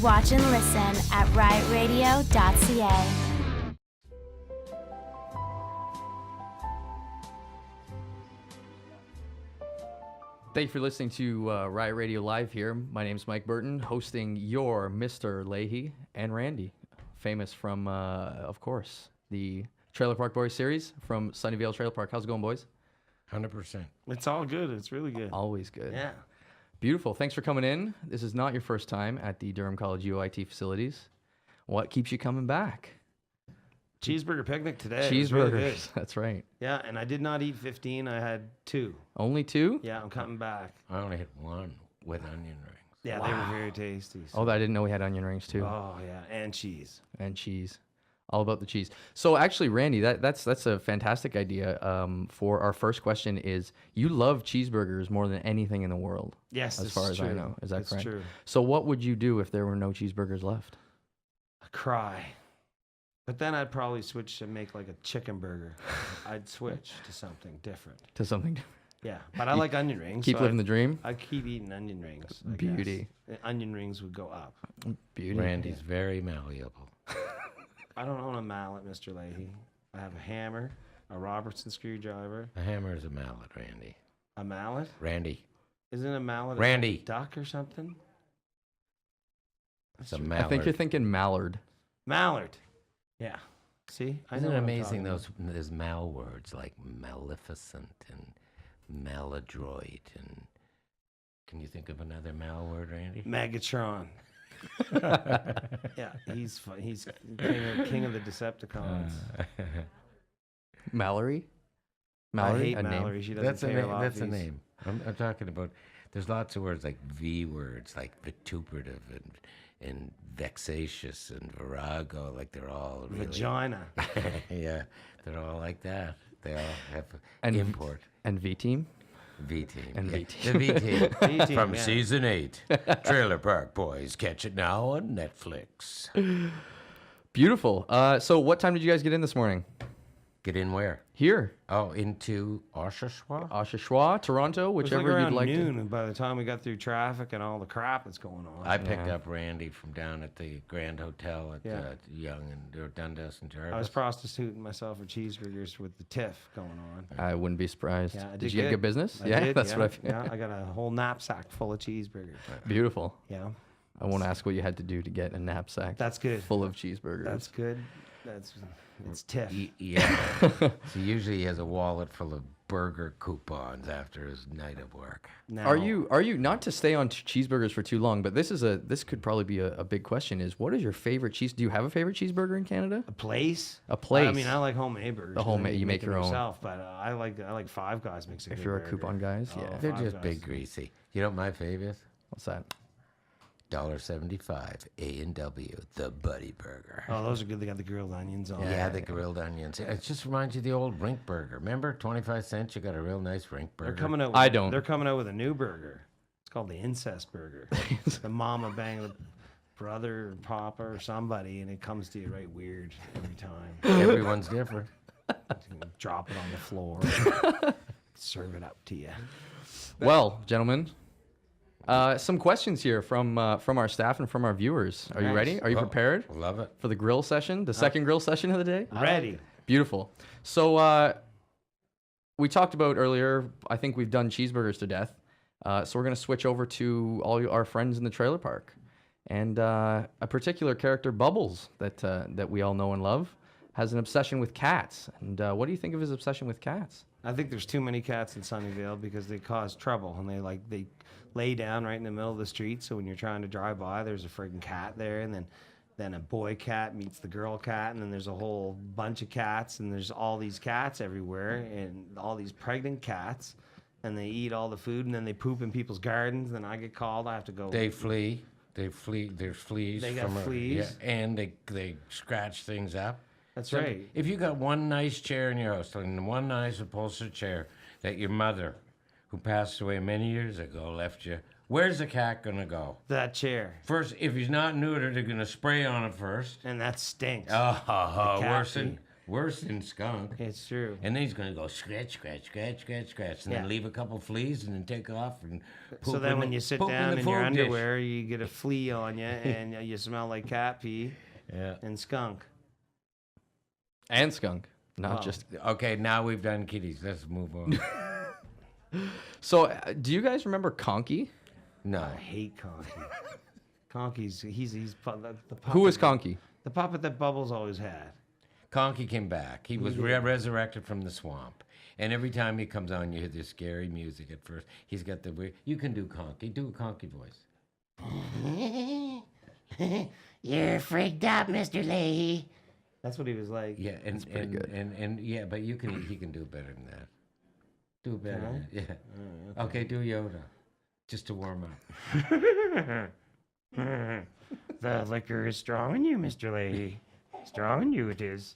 Watch and listen at riotradio.ca. Thank you for listening to Riot Radio Live here. My name's Mike Burton, hosting your Mr. Lahey and Randy, famous from, of course, the Trailer Park Boys series from Sunnyvale Trailer Park. How's it going, boys? 100%. It's all good. It's really good. Always good. Yeah. Beautiful. Thanks for coming in. This is not your first time at the Durham College UOIT facilities. What keeps you coming back? Cheeseburger picnic today. Cheeseburgers. Really good. That's right. Yeah, and I did not eat 15. I had 2. Only 2? Yeah, I'm cutting back. I only had 1 with onion rings. Yeah, they were very tasty. So. Oh, I didn't know we had onion rings too. Oh, yeah, and cheese. And cheese. All about the cheese. So actually, Randy, that's a fantastic idea. For our first question is, you love cheeseburgers more than anything in the world. Yes, as far as I know. Is that correct? That's true. So what would you do if there were no cheeseburgers left? I'd cry. But then I'd probably switch to make like a chicken burger. I'd switch to something different. To something different. Yeah, but I like onion rings. Keep living the dream. I keep eating onion rings. I Beauty. guess. Onion rings would go up. Beauty. Randy's very malleable. I don't own a mallet, Mr. Lahey. I have a hammer, a Robertson screwdriver. A hammer is a mallet, Randy. A mallet? Randy. Isn't a mallet Randy. a duck or something? It's a mallard. I think you're thinking mallard. Mallard. Yeah. See? I Isn't know it what I'm amazing talking there's mal words like maleficent and maladroit and can you think of another mal word, Randy? Megatron. Yeah, he's fun. He's king of the Decepticons. Mallory? I Mallory? hate a Mallory. name? She doesn't That's a care name. That's a lofties. name. I'm talking about. There's lots of words like V words, like vituperative and vexatious and virago. Like they're all really, Vagina. yeah, they're all like that. They all have And- import. And V-Team? V-Team. And yeah. V-Team. The V-Team. V-Team, From yeah. season 8. Trailer Park Boys. Catch it now on Netflix. Beautiful. So what time did you guys get in this morning? Get in where? Here. Oh, into Oshawa? Oshawa, Toronto, It was whichever like around you'd like noon, to. and by the time we got through traffic and all the crap that's going on. I picked up Randy from down at the Grand Hotel at Yeah. Yonge and or Dundas and Jarvis. I was prostituting myself for cheeseburgers with the tiff going on. I wouldn't be surprised. Yeah, I did you get good business? I did, that's yeah, what I feel. Yeah, I got a whole knapsack full of cheeseburgers. Beautiful. Yeah, I won't ask what you had to do to get a knapsack that's good. full of cheeseburgers. That's good. It's tiff. Yeah. So usually he has a wallet full of burger coupons after his night of work. Now, Are you not to stay on cheeseburgers for too long? But this could probably be a big question. Is what is your favorite cheese? Do you have a favorite cheeseburger in Canada? a place? A place. I mean, I like homemade burgers. The homemade- you make it your own. yourself, but I like Five Guys makes a If good you're a burger. coupon guys, Oh, yeah. They're Five just Guys. big greasy. You know what my favorite? What's that? $1.75 A&W, the Buddy Burger. Oh, those are good. They got the grilled onions on. Yeah, the grilled onions. It just reminds you of the old rink burger. Remember, 25 cents, you got a real nice rink burger. They're coming out. I don't. They're coming out with a new burger. It's called the incest burger. The mama bang the brother or papa or somebody, and it comes to you right weird every time. Everyone's different. Drop it on the floor. Serve it up to you. Well, gentlemen, some questions here from our staff and from our viewers. Are you Nice. ready? Are you Oh, prepared Love it. for the grill session, the second grill session of the day? Ready. Beautiful. So we talked about earlier, I think we've done cheeseburgers to death. So we're going to switch over to all our friends in the trailer park. And a particular character, Bubbles, that we all know and love, has an obsession with cats. And what do you think of his obsession with cats? I think there's too many cats in Sunnyvale because they cause trouble and they lay down right in the middle of the street. So when you're trying to drive by, there's a friggin' cat there, and then a boy cat meets the girl cat, and then there's a whole bunch of cats, and there's all these cats everywhere, and all these pregnant cats, and they eat all the food, and then they poop in people's gardens. Then I get called. I have to go. They flee. There's fleas. They got from fleas? Yeah, and they scratch things up. That's So right. If you got one nice chair in your house, and one nice upholstered chair that your mother, who passed away many years ago, left you, where's the cat gonna go? That chair, First, if he's not neutered, they're gonna spray on it first. and that stinks. Oh, cat worse than skunk. It's true. And then he's going to go scratch, scratch, scratch, scratch, scratch, and Yeah. then leave a couple fleas and then take off and poop. So then in when the- you sit poop down the in your food dish. underwear, you get a flea on you and you smell like cat pee Yeah. and skunk. And skunk, not Oh. just. Okay, now we've done kitties. Let's move on. So, do you guys remember Conky? No. I hate Conky. Conky's the puppet. Who is Conky? The puppet that Bubbles always had. Conky came back. He was resurrected from the swamp. And every time he comes on, you hear this scary music at first. He's got the weird... You can do Conky. Do a Conky voice. You're freaked out, Mr. Lahey. That's what he was like. Yeah, and pretty good. And yeah, but he can do better than that. Do better Can than that. Yeah. Okay, do Yoda. Just to warm up. The liquor is strong in you, Mr. Lahey. Strong in you it is.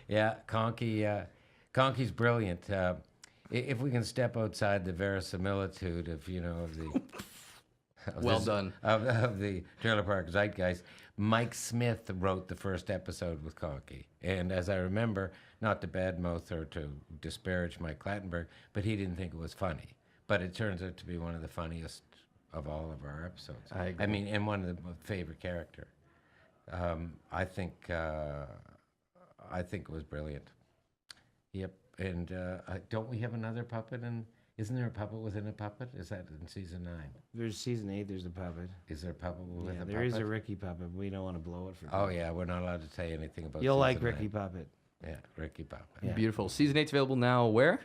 Yeah, Conky's brilliant. If we can step outside the verisimilitude of Well done. of the Trailer Park Zeitgeist, Mike Smith wrote the first episode with Conky, and as I remember, not to badmouth or to disparage Mike Clattenburg, but he didn't think it was funny. But it turns out to be one of the funniest of all of our episodes. I agree. I mean, and one of the favorite character. I think it was brilliant. Yep. And don't we have another puppet? And isn't there a puppet within a puppet? Is that in season 9? There's season 8. There's a puppet. Is there a puppet within Yeah, a there puppet? is a Ricky puppet. We don't want to blow it for. Oh people. yeah, we're not allowed to say anything about. You'll like season Ricky 9. puppet. Yeah, Ricky puppet. Yeah. Beautiful. Season 8's available now. Where?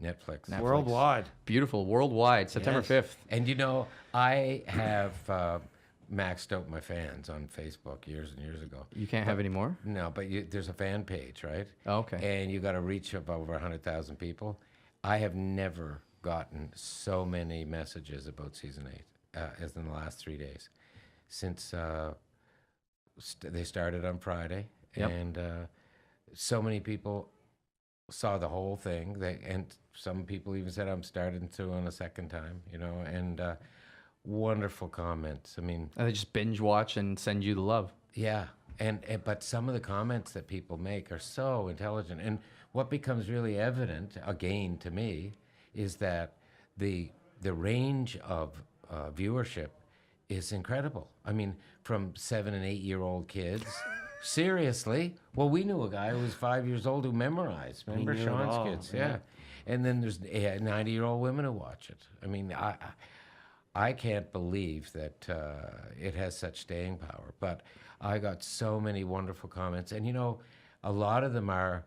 Netflix. Netflix. Worldwide. Beautiful. Worldwide. September Yes. 5th. And I have maxed out my fans on Facebook years and years ago. You can't have any more? No, but there's a fan page, right? Oh, okay. And you got to reach up over 100,000 people. I have never gotten so many messages about season 8 as in the last 3 days, since they started on Friday, Yep. and so many people saw the whole thing. And some people even said I'm starting to on a second time, and wonderful comments. I mean, And they just binge watch and send you the love. yeah, and but some of the comments that people make are so intelligent, and what becomes really evident again to me is that the range of viewership is incredible. I mean, from 7 and 8 year old kids. Seriously, well, we knew a guy who was 5 years old who memorized. Remember knew it Sean's all, kids? yeah. Yeah, and then there's 90-year-old women who watch it. I mean, I can't believe that it has such staying power. But I got so many wonderful comments. And, a lot of them are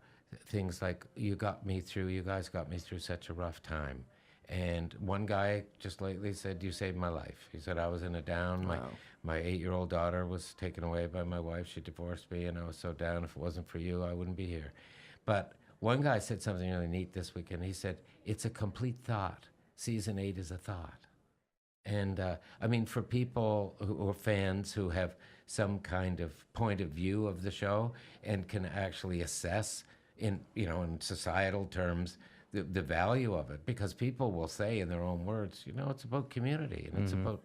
things like, you guys got me through such a rough time. And one guy just lately said, you saved my life. He said, I was in a down. My 8-year-old daughter was taken away by my wife. She divorced me, and I was so down. If it wasn't for you, I wouldn't be here. But one guy said something really neat this weekend. He said, it's a complete thought. Season 8 is a thought. And I mean, for people who are fans who have some kind of point of view of the show and can actually assess in societal terms the value of it, because people will say in their own words, it's about community, and it's about.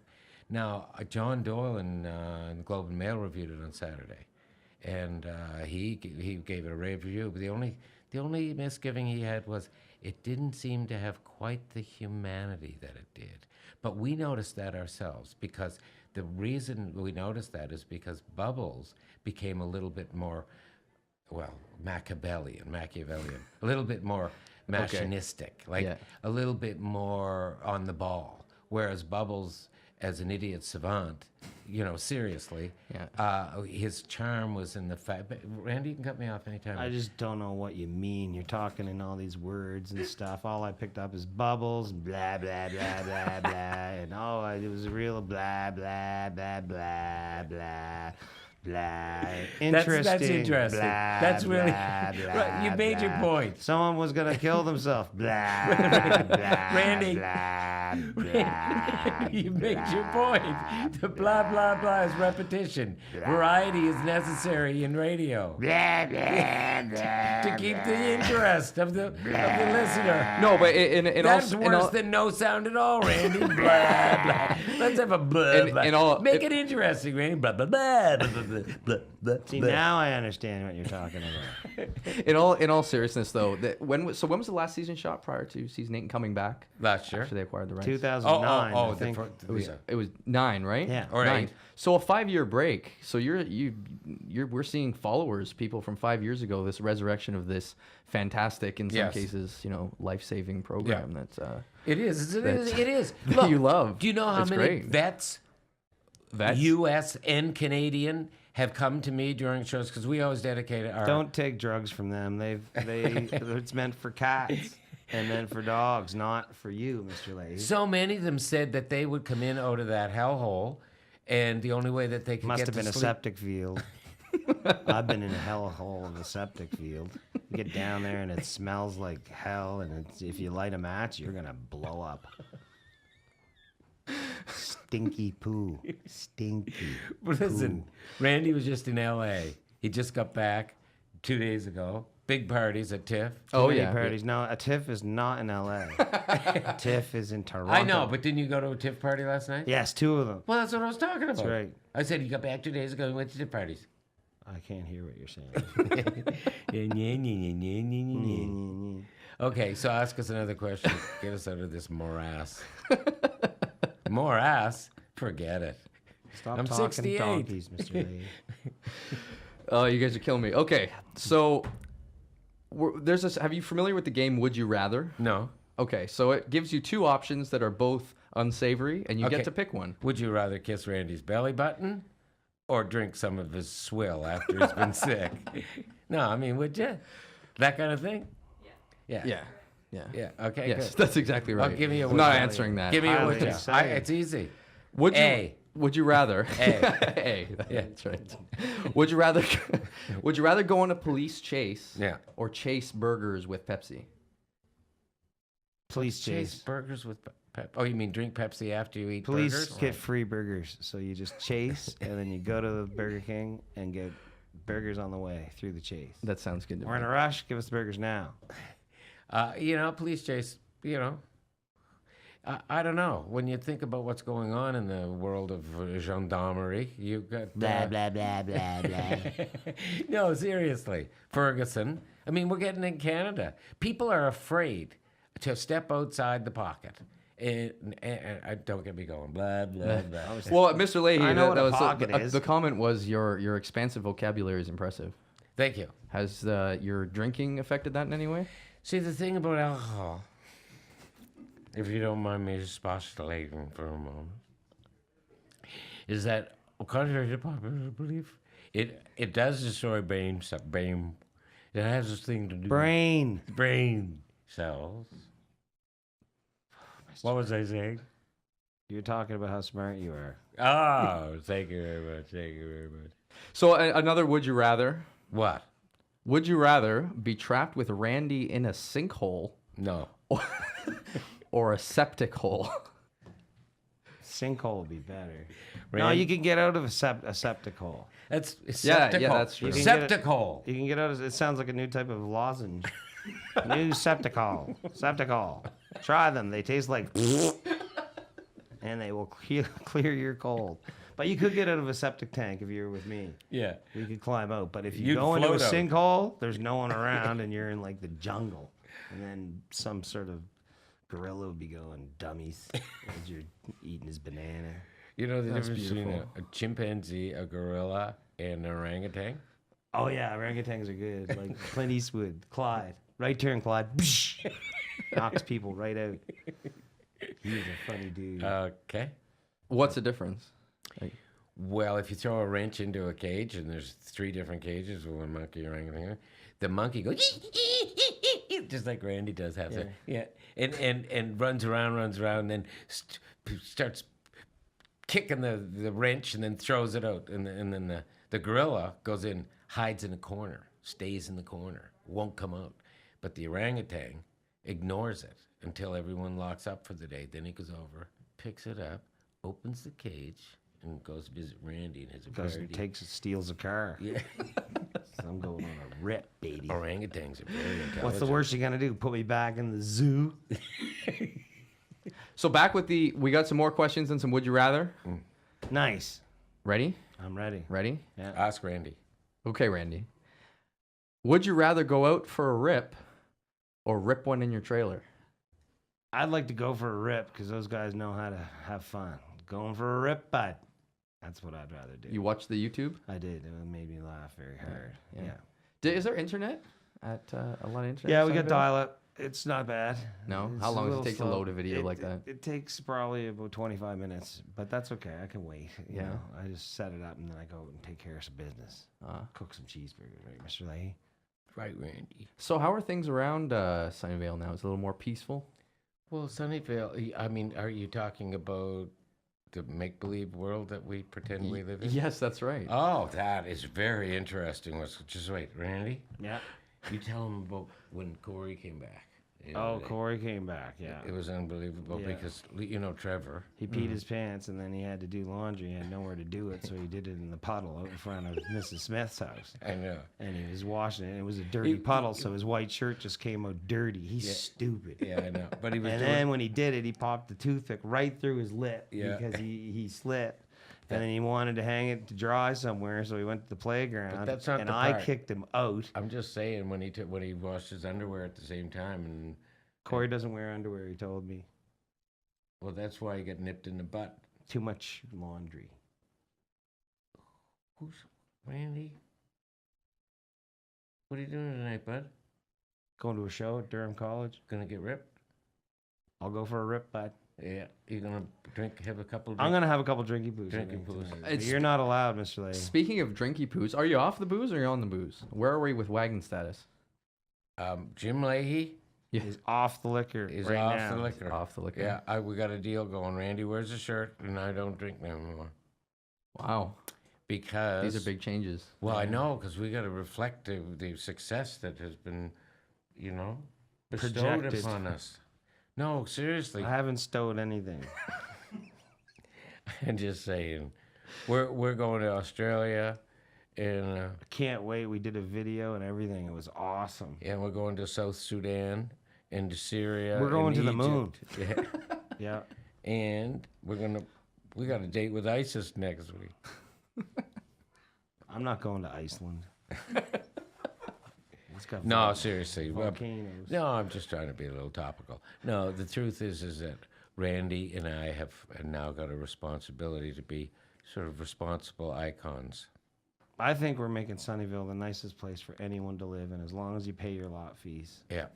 Now, John Doyle in the Globe and Mail reviewed it on Saturday, and he gave it a rave review. But the only misgiving he had was it didn't seem to have quite the humanity that it did. But we noticed that ourselves, because the reason we noticed that is because Bubbles became a little bit more, Machiavellian, a little bit more machinistic, a little bit more on the ball. Whereas Bubbles, as an idiot savant, seriously, his charm was in the fact. But Randy, you can cut me off anytime. I just don't know what you mean. You're talking in all these words and stuff. All I picked up is bubbles, blah, blah, blah, blah, blah. And it was a real blah, blah, blah, blah, blah. Blah. Interesting. That's interesting. Blah, That's really blah, blah, right. You made your blah. point. Someone was gonna kill themselves. Blah, blah, Randy. blah, blah, You made your blah, point. The blah blah blah is repetition. Variety is necessary in radio blah, blah, blah, to keep the interest of the listener. No, but That's worse than no sound at all, Randy. Blah blah. Let's have a blah blah. In all- Make it interesting, Randy. Blah blah blah. blah, blah, blah. See, now I understand what you're talking about. In all seriousness, though, when was the last season shot prior to season 8 and coming back? Last year. After they acquired the rights. 2009. I think. It was 9, right? Yeah. Or 9. 8. So a 5-year break. So we're seeing followers, people from 5 years ago. This resurrection of this fantastic, in some Yes. cases, life-saving program. That's It is. It is. That's- It is. that Look, you love. Do you know how It's many great. vets, U.S. and Canadian, have come to me during shows? Because we always dedicate our... Don't take drugs from them. It's meant for cats and meant for dogs, not for you, Mr. Lahey. So many of them said that they would come in out of that hellhole, and the only way that they could Must get have to been a sleep... septic field. I've been in a hellhole of a septic field. You get down there and it smells like hell, and if you light a match, you're gonna blow up. Stinky poo. Stinky. But listen, Randy was just in L.A. He just got back 2 days ago. Big parties at TIFF. Oh, Many yeah. parties. No, a TIFF is not in LA. TIFF is in Toronto. I know, but didn't you go to a TIFF party last night? yes, 2 of them. Well, that's what I was talking about. That's right. I said you got back 2 days ago and went to TIFF parties. I can't hear what you're saying. Okay, so ask us another question. Get us out of this morass. Morass? Forget it. Stop I'm talking 68. donkeys, Mr. Lahey. Oh, you guys are killing me. Okay, so there's this. Have you familiar with the game Would You Rather? No. Okay, so it gives you 2 options that are both unsavory, and you Okay. get to pick one. Would you rather kiss Randy's belly button or drink some of his swill after he's been sick? No, I mean, would you? That kind of thing? Yeah. Yeah. Yeah. Yeah. Okay. Yes, Good. that's exactly right. give me a I'm would not you. answering that. Give me a Highly would you. exciting. It's easy. Would you? A. Would you rather? A. A. Yeah. That's right. Would you rather? Would you rather go on a police chase? Yeah. Or chase burgers with Pepsi? Police Chase chase. burgers with pep. Oh, you mean drink Pepsi after you eat Police burgers? get free burgers. So you just chase, and then you go to the Burger King and get burgers on the way through the chase. That sounds good to We're in me. a rush. Give us the burgers now. Police chase, I don't know. When you think about what's going on in the world of gendarmerie, you've got... Blah, blah, blah, blah, blah. No, seriously. Ferguson. I mean, we're getting in Canada. People are afraid to step outside the pocket. And don't get me going. Blah, blah, blah. Well, Mr. Lahey, I know what a was pocket is. the comment was your expansive vocabulary is impressive. Thank you. Has your drinking affected that in any way? See, the thing about alcohol, if you don't mind me postulating for a moment, is that, contrary to popular belief, it does destroy brain. It has this thing to do Brain. with brain cells. What was I saying? You're talking about how smart you are. Oh, thank you very much. Thank you very much. So another would you rather? What? Would you rather be trapped with Randy in a sinkhole No. or a septic hole? Sinkhole would be better. No, Rand- you can get out of a septic hole. That's Yeah, septic yeah, hole. that's true. You can Septic hole. You can get out of it. Sounds like a new type of lozenge. New septic hole. Septic hole. Try them. They taste like and they will clear your cold. But you could get out of a septic tank if you were with me. Yeah. You could climb out. But if you You'd go into a float out. sinkhole, there's no one around and you're in like the jungle. And then some sort of gorilla would be going dummies as you're eating his banana. You know the That's difference between beautiful. a chimpanzee, a gorilla, and an orangutan? Oh yeah, orangutans are good. Like Clint Eastwood, Clyde. Right turn, Clyde. Knocks people right out. He's a funny dude. Okay. What's the difference? Well, if you throw a wrench into a cage, and there's 3 different cages with one monkey, orangutan, the monkey goes just like Randy does have to. Yeah. And runs around, and then starts kicking the wrench and then throws it out. And then the gorilla goes in, hides in a corner, stays in the corner, won't come out. But the orangutan ignores it until everyone locks up for the day. Then he goes over, picks it up, opens the cage, and goes visit Randy and his Goes and steals a car. Yeah. I'm going on a rip, baby. Orangutans are very intelligent. What's the worst you're gonna do? Put me back in the zoo? So back with we got some more questions and some would you rather. Nice. Ready? I'm ready. Ready? Yeah. Ask Randy. Okay, Randy. Would you rather go out for a rip or rip one in your trailer? I'd like to go for a rip because those guys know how to have fun. Going for a rip, but that's what I'd rather do. You watch the YouTube? I did. It made me laugh very hard. Yeah. Yeah. Is there internet at a lot of internet? Yeah, in we got Sunnyvale? dial-up. It's not bad. No? It's How a long does it little take to slow. load a video like that? It takes probably about 25 minutes, but that's okay. I can wait. You Yeah. know, I just set it up and then I go and take care of some business. Cook some cheeseburgers, right, Mr. Lahey? Right, Randy. So how are things around Sunnyvale now? Is it a little more peaceful? Well, Sunnyvale, I mean, are you talking about the make-believe world that we pretend we live in? Yes, that's right. Oh, that is very interesting. Just wait, Randy. Yeah. You tell him about when Corey came back. Oh, Corey came back. Yeah. It was unbelievable Yeah. because, you know, Trevor. He peed his pants and then he had to do laundry. He had nowhere to do it, so he did it in the puddle out in front of Mrs. Smith's house. I know. And he was washing it. And it was a dirty puddle, so his white shirt just came out dirty. He's stupid. Yeah, I know. But he was And doing then when he did it, he popped the toothpick right through his lip Yeah. because he slipped. And then he wanted to hang it to dry somewhere, so he went to the playground. But that's not and the I part. kicked him out. I'm just saying when he washed his underwear at the same time, and Corey doesn't wear underwear, he told me. well, that's why he got nipped in the butt. Too much laundry. Who's Randy? What are you doing tonight, bud? Going to a show at Durham College. Gonna get ripped? I'll go for a rip, bud. Yeah. You gonna have a couple? I'm going to have a couple drinky poos. I Drinky think, poos. tonight. It's- You're not allowed, Mr. Lahey. Speaking of drinky poos, are you off the booze or are you on the booze? Where are we with wagon status? Jim Lahey He's off the liquor is right off now. the liquor. Off the liquor. Yeah, we got a deal going. Randy wears a shirt, and I don't drink no more Wow. because These are big changes. Well, I know because we got to reflect the success that has been, you know, bestowed Projected. upon us. No, seriously, I haven't stowed anything. I'm just saying, we're going to Australia, and Can't wait. We did a video and everything. It was awesome. we're going to South Sudan, and to Syria. We're going and to the moon. Egypt. Yeah, Yeah. and we got a date with ISIS next week. I'm not going to Iceland. It's got No, seriously. volcanoes. No, I'm just trying to be a little topical. No, the truth is that Randy and I have now got a responsibility to be sort of responsible icons. I think we're making Sunnyvale the nicest place for anyone to live, and as long as you pay your lot fees, Yeah.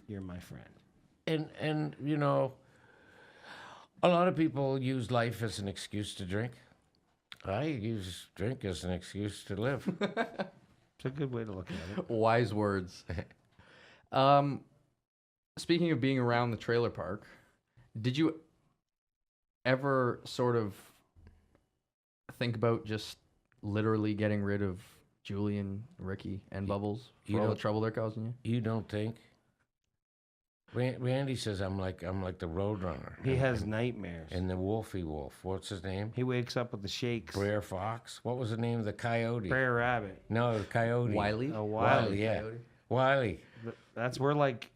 you're my friend. And you know, a lot of people use life as an excuse to drink. I use drink as an excuse to live. It's a good way to look at it. Wise words. Speaking of being around the trailer park, did you ever sort of think about just literally getting rid of Julian, Ricky, and Bubbles you for all the don't- trouble they're causing you? You don't think? Randy says I'm like the Roadrunner. He has nightmares. And the Wolfie Wolf. What's his name? He wakes up with the shakes. Brer Fox. What was the name of the coyote? Brer Rabbit. No, the coyote. Wiley? A Wiley, Wiley. yeah. Wiley. We're like,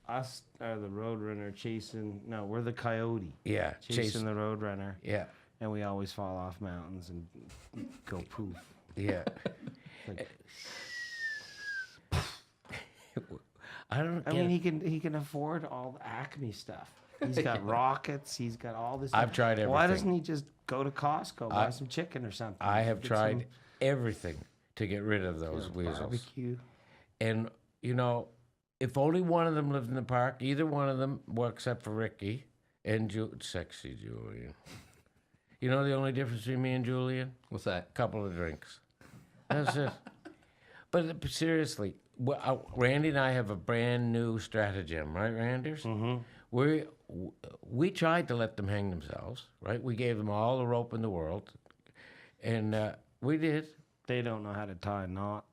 us are the Roadrunner chasing. No, we're the coyote Yeah. chasing the Roadrunner, Yeah. and we always fall off mountains and go poof. Yeah. Like, I don't I get mean, it. he can afford all the Acme stuff. He's got rockets. He's got all this. I've stuff. tried Why everything. doesn't he just go to Costco, buy some chicken or something? I have Get tried some everything to get rid of those weasels. barbecue. And, you know, if only one of them lived in the park, either one of them, well, except for Ricky and sexy Julian. You know the only difference between me and Julian? What's that? Couple of drinks. That's it. But seriously, Randy and I have a brand new stratagem, right, Randers? Mm-hmm. We tried to let them hang themselves, right? We gave them all the rope in the world, and we did. They don't know how to tie a knot.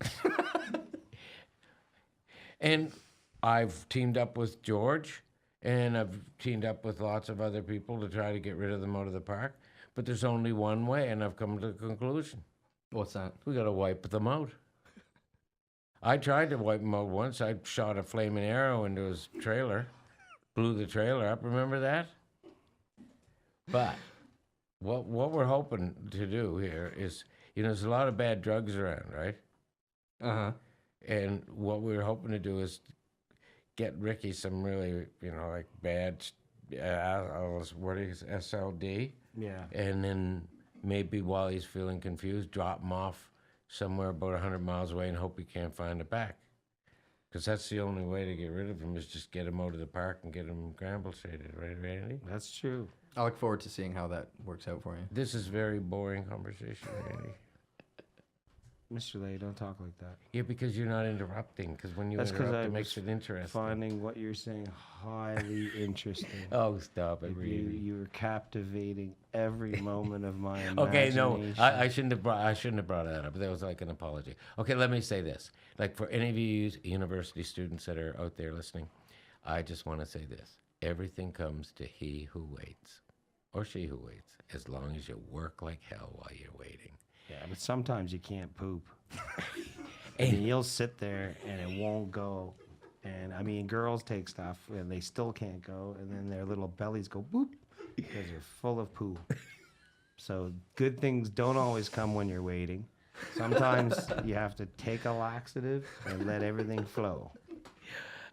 And I've teamed up with George, and I've teamed up with lots of other people to try to get rid of them out of the park. But there's only one way, and I've come to the conclusion. What's that? We got to wipe them out. I tried to wipe him out once. I shot a flaming arrow into his trailer, blew the trailer up. Remember that? But what we're hoping to do here is, there's a lot of bad drugs around, right? Uh-huh. And what we're hoping to do is get Ricky some really, like bad, what is SLD? Yeah. And then maybe while he's feeling confused, drop him off somewhere about 100 miles away and hope he can't find it back. Because that's the only way to get rid of him is just get him out of the park and get him gramble-shaded, right, Randy? That's true. I look forward to seeing how that works out for you. This is very boring conversation, Randy. Mr. Lahey, don't talk like that. Yeah, because you're not interrupting. Because when you That's because interrupt, I it makes was it interesting. finding what you're saying highly interesting. Oh, stop it, really. You were captivating every moment of my Okay, imagination. no, I shouldn't have brought that up. That was like an apology. Okay, let me say this. Like for any of you university students that are out there listening, I just want to say this. Everything comes to he who waits, or she who waits, as long as you work like hell while you're waiting. Yeah, but sometimes you can't poop. And you'll sit there and it won't go. And I mean, girls take stuff and they still can't go, and then their little bellies go boop because they're full of poo. So good things don't always come when you're waiting. Sometimes you have to take a laxative and let everything flow.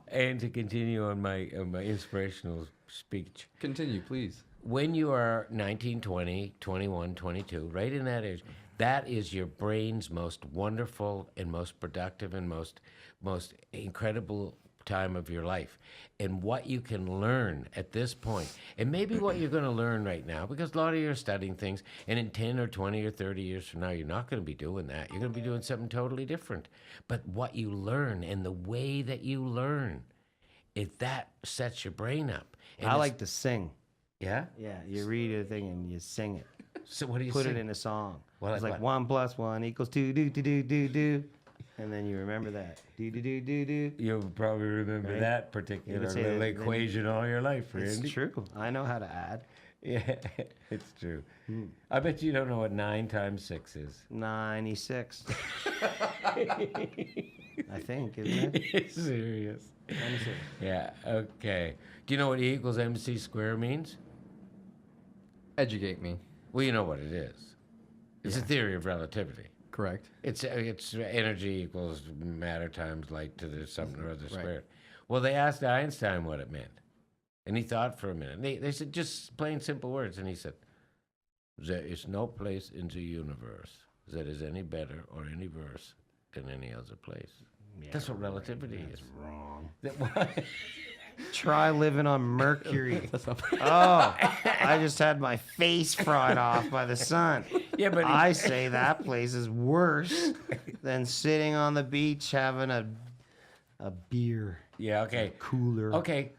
And to continue on my inspirational speech, Continue, please. when you are 19, 20, 21, 22, right in that age, that is your brain's most wonderful and most productive and most incredible time of your life. And what you can learn at this point, and maybe what you're going to learn right now, because a lot of you are studying things, and in 10 or 20 or 30 years from now, you're not going to be doing that. You're going to be doing something totally different. But what you learn and the way that you learn, that sets your brain up. And I like to sing. Yeah? Yeah, you read a thing and you sing it. So what do you Put sing? it in a song. Well, It's like like what? 1 + 1 = 2, do, do, do, do, do. And then you remember that. Do, do, do, do, do. You'll probably remember Right? that particular say little that- equation all your life, Randy. It's true. I know how to add. Yeah, it's true. I bet you don't know what 9 times 6 is. 96. I think, isn't it? It's serious. 96. Yeah, okay. Do you know what E = MC squared means? Educate me. Well, you know what it is. It's a theory of relativity. Correct. It's energy equals matter times light to the something or other Right. squared. Well, they asked Einstein what it meant. And he thought for a minute. They said just plain simple words. And he said, there is no place in the universe that is any better or any worse than any other place. That's what relativity is. Wrong. That, what? Try living on Mercury. That's not. Oh, I just had my face fried off by the sun. Yeah, but I say that place is worse than sitting on the beach having a beer yeah, okay. cooler. Okay.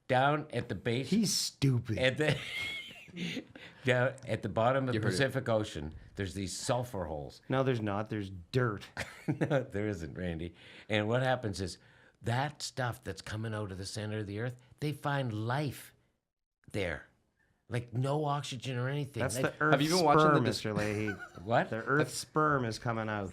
Down at the base. He's stupid. At the down at the bottom of the You heard it. Pacific Ocean, there's these sulfur holes. No, there's not. There's dirt. No, there isn't, Randy. And what happens is that stuff that's coming out of the center of the earth, they find life there. Like no oxygen or anything. That's Like, the Earth's Have you been watching sperm, the Mr. Lahey. what? The Earth's sperm is coming out.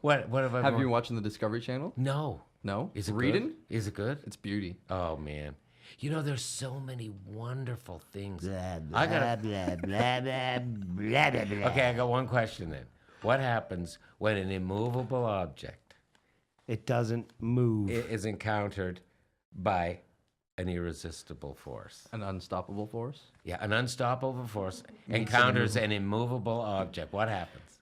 What have I Have you been- been watching the Discovery Channel? No. No. Is it reading? good? Is it good? It's beauty. Oh man. You know, there's so many wonderful things. Blah, I blah, gotta- blah, blah, blah, blah, blah, blah. Okay, I got one question then. What happens when an immovable object It doesn't move. is encountered by an irresistible force? An unstoppable force. Yeah, an unstoppable force encounters an immovable object. What happens?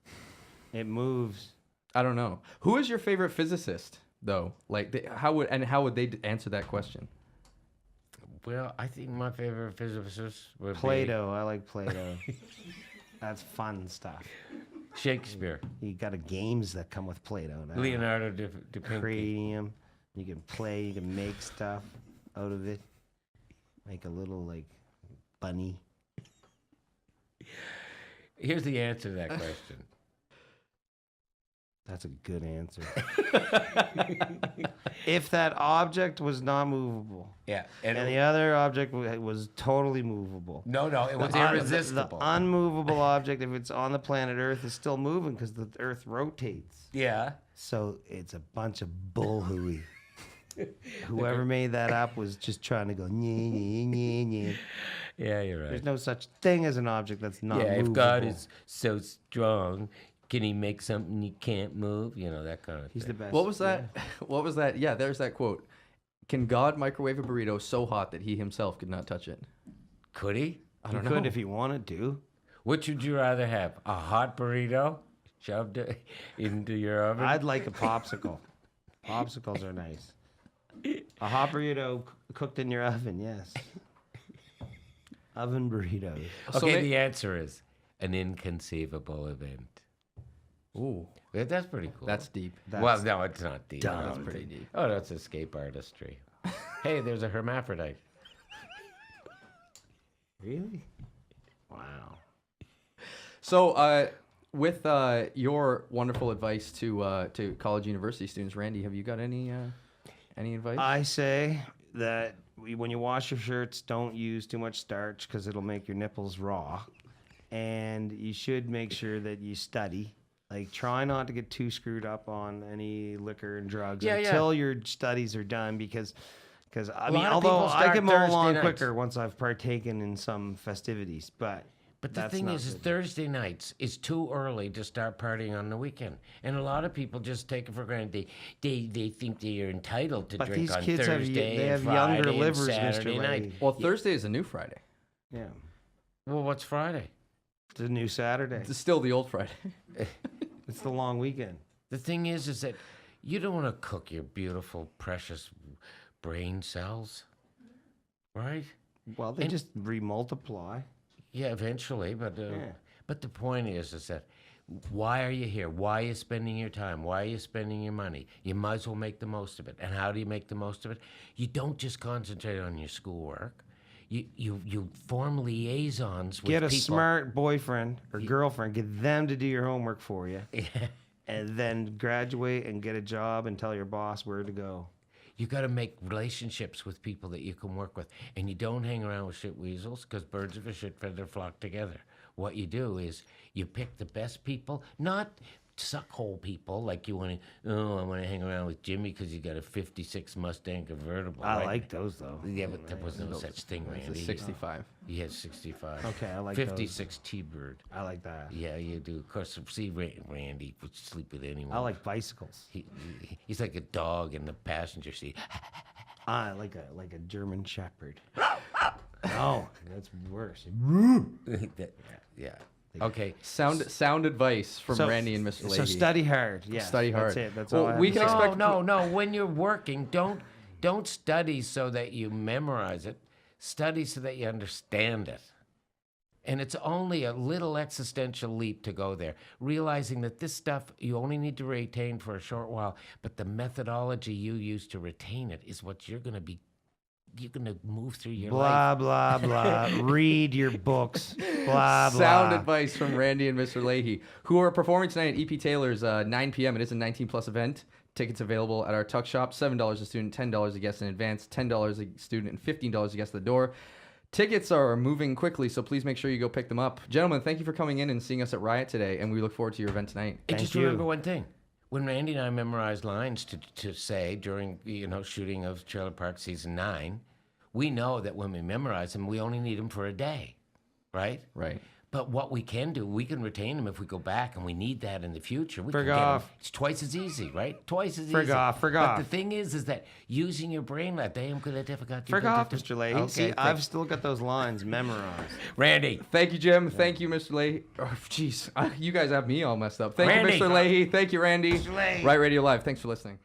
It moves. I don't know. Who is your favorite physicist, though? Like, how would they answer that question? Well, I think my favorite physicist would Plato. I like Plato. That's fun stuff. be Shakespeare, You got a games that come with Plato now. Leonardo da Vinci. Cranium. You can play. You can make stuff out of it. Make a little like bunny. Here's the answer to that question. That's a good answer. If that object was not movable Yeah, and the other object was totally movable. no, it was The irresistible. unmovable object, if it's on the planet Earth, is still moving because the Earth rotates. Yeah. So it's a bunch of bullhooey. Whoever made that up was just trying to go, nyeh, nyeh, nyeh, nyeh. Yeah, you're right. There's no such thing as an object that's not Yeah, movable. if God is so strong, can he make something you can't move? You know, that kind of He's thing. the best. What was that? What was that? Yeah, there's that quote. Can God microwave a burrito so hot that he himself could not touch it? Could he? I He don't know. could if he wanted to. Which would you rather have? A hot burrito shoved into your oven? I'd like a popsicle. Popsicles are nice. A hot burrito cooked in your oven, yes. Oven burritos. So Okay, may- the answer is an inconceivable event. Ooh, That's pretty cool. that's deep. Well, no, it's not deep. dumb. I That's don't pretty think. deep. Oh, that's escape artistry. Hey, there's a hermaphrodite. Really? Wow. So, with your wonderful advice to college university students, Randy, have you got any advice? I say that when you wash your shirts, don't use too much starch because it'll make your nipples raw. And you should make sure that you study. Like, try not to get too screwed up on any liquor and drugs until your studies are done because I mean, lot of although people I start can mow along Thursday nights. quicker once I've partaken in some festivities, but But the that's thing not is good. Thursday nights is too early to start partying on the weekend, and a lot of people just take it for granted. They think they are entitled to But drink these on kids have Thursday they and have Friday younger and livers, Saturday Mr. night. Lahey. well, Thursday is a new Friday. Yeah, Well, what's Friday? it's a new Saturday. It's still the old Friday. It's the long weekend. The thing is that you don't want to cook your beautiful, precious brain cells, right? Well, they just remultiply. Yeah, eventually, but Yeah. but the point is that why are you here? Why are you spending your time? Why are you spending your money? You might as well make the most of it. And how do you make the most of it? You don't just concentrate on your schoolwork. You form liaisons with Get a people. smart boyfriend or girlfriend. Get them to do your homework for you. And then graduate and get a job and tell your boss where to go. You got to make relationships with people that you can work with, and you don't hang around with shit weasels because birds of a shit feather flock together. What you do is you pick the best people, not suckhole people like you want to. Oh, I want to hang around with Jimmy because he got a '56 Mustang convertible. I right? like those though. Yeah, but there was no such thing, It's a Randy. 65. He had 65. Okay, I like those. 56 T-Bird. I like that. Yeah, you do. Of course, see, Randy would sleep with anyone. I like bicycles. He's like a dog in the passenger seat. I like a German Shepherd. No, that's worse. Yeah. Okay. Sound advice from Randy and Mr. Lahey. So study hard. Yeah, Study hard. That's it. That's Well, all. I have we to can say. expect- No. When you're working, don't study so that you memorize it. Study so that you understand it. And it's only a little existential leap to go there, realizing that this stuff you only need to retain for a short while, but the methodology you use to retain it is what you're going to move through your Blah life. blah blah. Read your books. Blah blah. Sound advice from Randy and Mr. Lahey, who are performing tonight at EP Taylor's 9 p.m. It is a 19+ event. Tickets available at our Tuck Shop. $7 a student, $10 a guest in advance, $10 a student, and $15 a guest at the door. Tickets are moving quickly, so please make sure you go pick them up. Gentlemen, thank you for coming in and seeing us at Riot today, and we look forward to your event tonight. And just you. remember one thing. When Randy and I memorized lines to say during shooting of Trailer Park Season 9, we know that when we memorize them, we only need them for a day, right? Right. But what we can do, we can retain them if we go back, and we need that in the future. We Frig can get 'em. off. It's twice as easy, right? Twice as Frig easy. off, frig but off. the thing is that using your brain that day, I'm good at difficulty. Frick off, Mr. Lahey. Okay, See, I've still got those lines memorized. Randy. Thank you, Jim. Thank you, Mr. Lahey. Oh, jeez. You guys have me all messed up. Thank Randy. you, Mr. Lahey. Thank you, Randy. Lahey. Riot Radio Live. Thanks for listening.